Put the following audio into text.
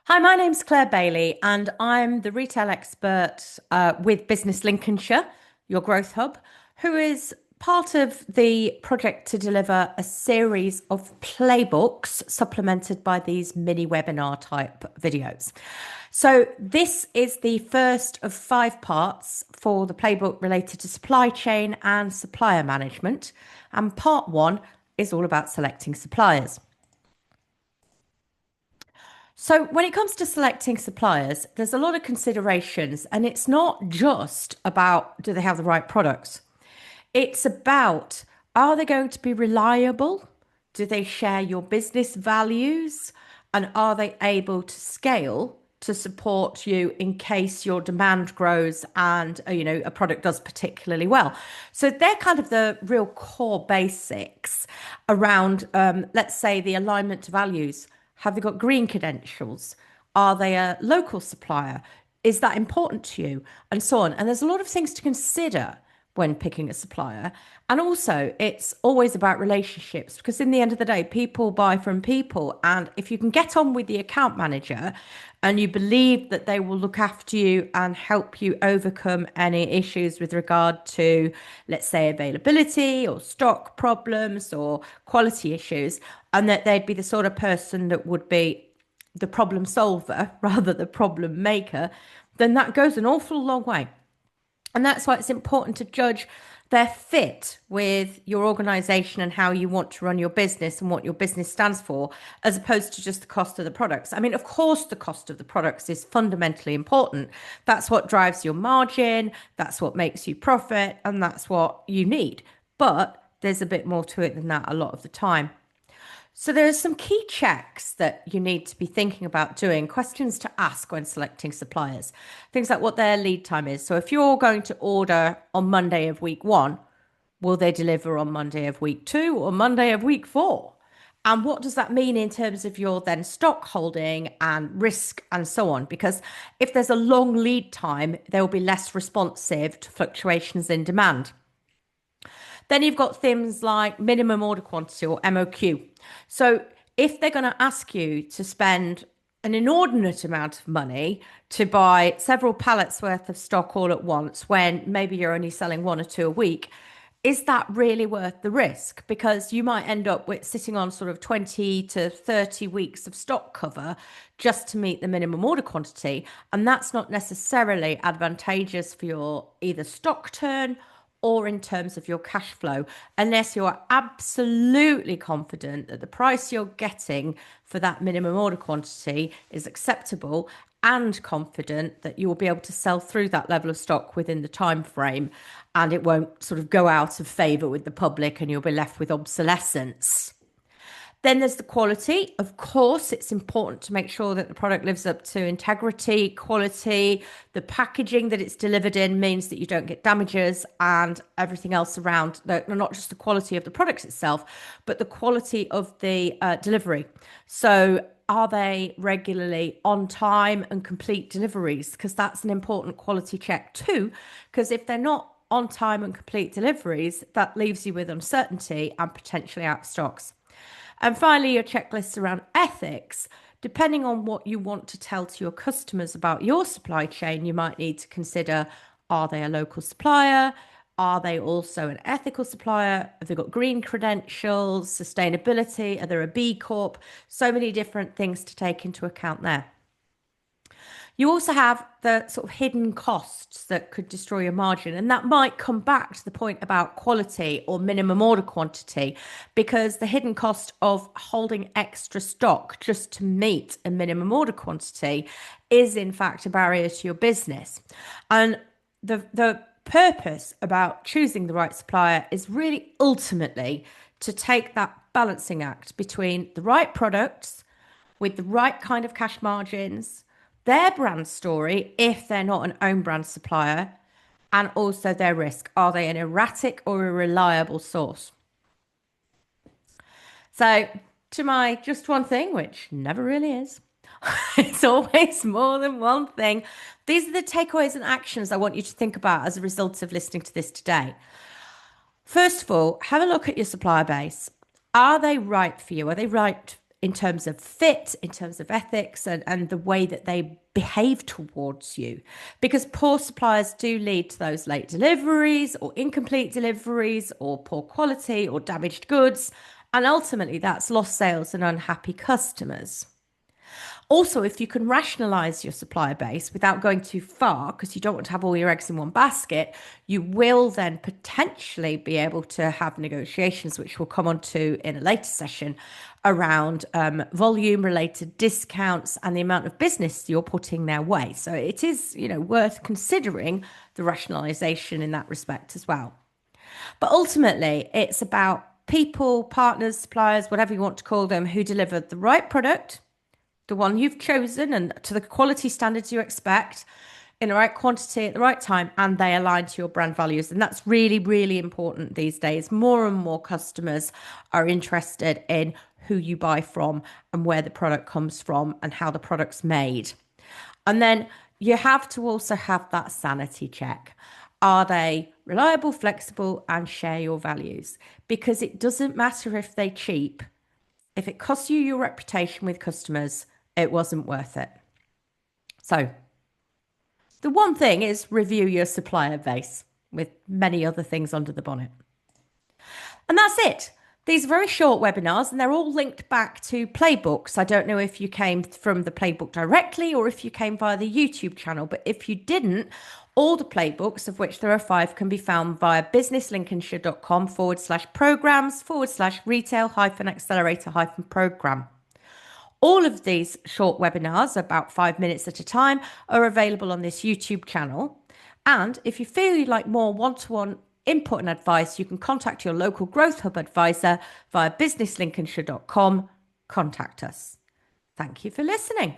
Hi, my name's Clare Bailey, and I'm the retail expert with Business Lincolnshire, your growth hub, who is part of the project to deliver a series of playbooks supplemented by these mini webinar type videos. So, this is the first of 5 parts for the playbook related to supply chain and supplier management. And part one is all about selecting suppliers. So, when it comes to selecting suppliers, there's a lot of considerations, and it's not just about do they have the right products. It's about are they going to be reliable? Do they share your business values? And are they able to scale to support you in case your demand grows and a product does particularly well? So they're kind of the real core basics around, let's say, the alignment to values. Have they got green credentials? Are they a local supplier? Is that important to you? And so on. And there's a lot of things to consider when picking a supplier. And also, it's always about relationships because, in the end of the day, people buy from people. And if you can get on with the account manager and you believe that they will look after you and help you overcome any issues with regard to, let's say, availability or stock problems or quality issues, and that they'd be the sort of person that would be the problem solver rather than the problem maker, then that goes an awful long way. And that's why it's important to judge their fit with your organization and how you want to run your business and what your business stands for, as opposed to just the cost of the products. I mean, of course, the cost of the products is fundamentally important. That's what drives your margin, that's what makes you profit, and that's what you need. But there's a bit more to it than that a lot of the time. So there are some key checks that you need to be thinking about doing, questions to ask when selecting suppliers. Things like what their lead time is. So if you're going to order on Monday of week one, will they deliver on Monday of week two or Monday of week four? And what does that mean in terms of your then stock holding and risk and so on? Because if there's a long lead time, they will be less responsive to fluctuations in demand. Then you've got things like minimum order quantity or MOQ. So if they're going to ask you to spend an inordinate amount of money to buy several pallets worth of stock all at once when maybe you're only selling one or two a week, is that really worth the risk? Because you might end up with sitting on sort of 20 to 30 weeks of stock cover just to meet the minimum order quantity. And that's not necessarily advantageous for your either stock turn or in terms of your cash flow, unless you're absolutely confident that the price you're getting for that minimum order quantity is acceptable and confident that you will be able to sell through that level of stock within the time frame and it won't sort of go out of favor with the public and you'll be left with obsolescence. Then there's the quality. Of course, it's important to make sure that the product lives up to integrity, quality. The packaging that it's delivered in means that you don't get damages and everything else around, not just the quality of the products itself, but the quality of the delivery. So are they regularly on time and complete deliveries? Because that's an important quality check too. Because if they're not on time and complete deliveries, that leaves you with uncertainty and potentially out of stocks. And finally, your checklists around ethics. Depending on what you want to tell to your customers about your supply chain, you might need to consider, are they a local supplier? Are they also an ethical supplier? Have they got green credentials, sustainability? Are they a B Corp? So many different things to take into account there. You also have the sort of hidden costs that could destroy your margin. And that might come back to the point about quality or minimum order quantity, because the hidden cost of holding extra stock just to meet a minimum order quantity is, in fact, a barrier to your business. And the purpose about choosing the right supplier is really ultimately to take that balancing act between the right products with the right kind of cash margins, their brand story, if they're not an own brand supplier, and also their risk. Are they an erratic or a reliable source? So, to my just one thing, which never really is, it's always more than one thing. These are the takeaways and actions I want you to think about as a result of listening to this today. First of all, have a look at your supplier base. Are they right for you? Are they right in terms of fit, in terms of ethics, and the way that they behave towards you. Because poor suppliers do lead to those late deliveries or incomplete deliveries or poor quality or damaged goods. And ultimately, that's lost sales and unhappy customers. Also, if you can rationalize your supplier base without going too far, because you don't want to have all your eggs in one basket, you will then potentially be able to have negotiations, which we'll come on to in a later session, around volume related discounts and the amount of business you're putting their way. So it is, worth considering the rationalization in that respect as well. But ultimately, it's about people, partners, suppliers, whatever you want to call them, who deliver the right product, the one you've chosen and to the quality standards you expect, in the right quantity at the right time, and they align to your brand values. And that's really, really important these days. More and more customers are interested in who you buy from and where the product comes from and how the product's made. And then you have to also have that sanity check. Are they reliable, flexible, and share your values? Because it doesn't matter if they're cheap. If it costs you your reputation with customers, it wasn't worth it. So the one thing is review your supplier base with many other things under the bonnet. And that's it. These are very short webinars and they're all linked back to Playbooks. I don't know if you came from the Playbook directly or if you came via the YouTube channel, but if you didn't, all the Playbooks, of which there are 5, can be found via businesslincolnshire.com/programs/retail-accelerator-program. All of these short webinars, about 5 minutes at a time, are available on this YouTube channel. And if you feel you'd like more one-to-one input and advice, you can contact your local Growth Hub advisor via businesslincolnshire.com. Contact us. Thank you for listening.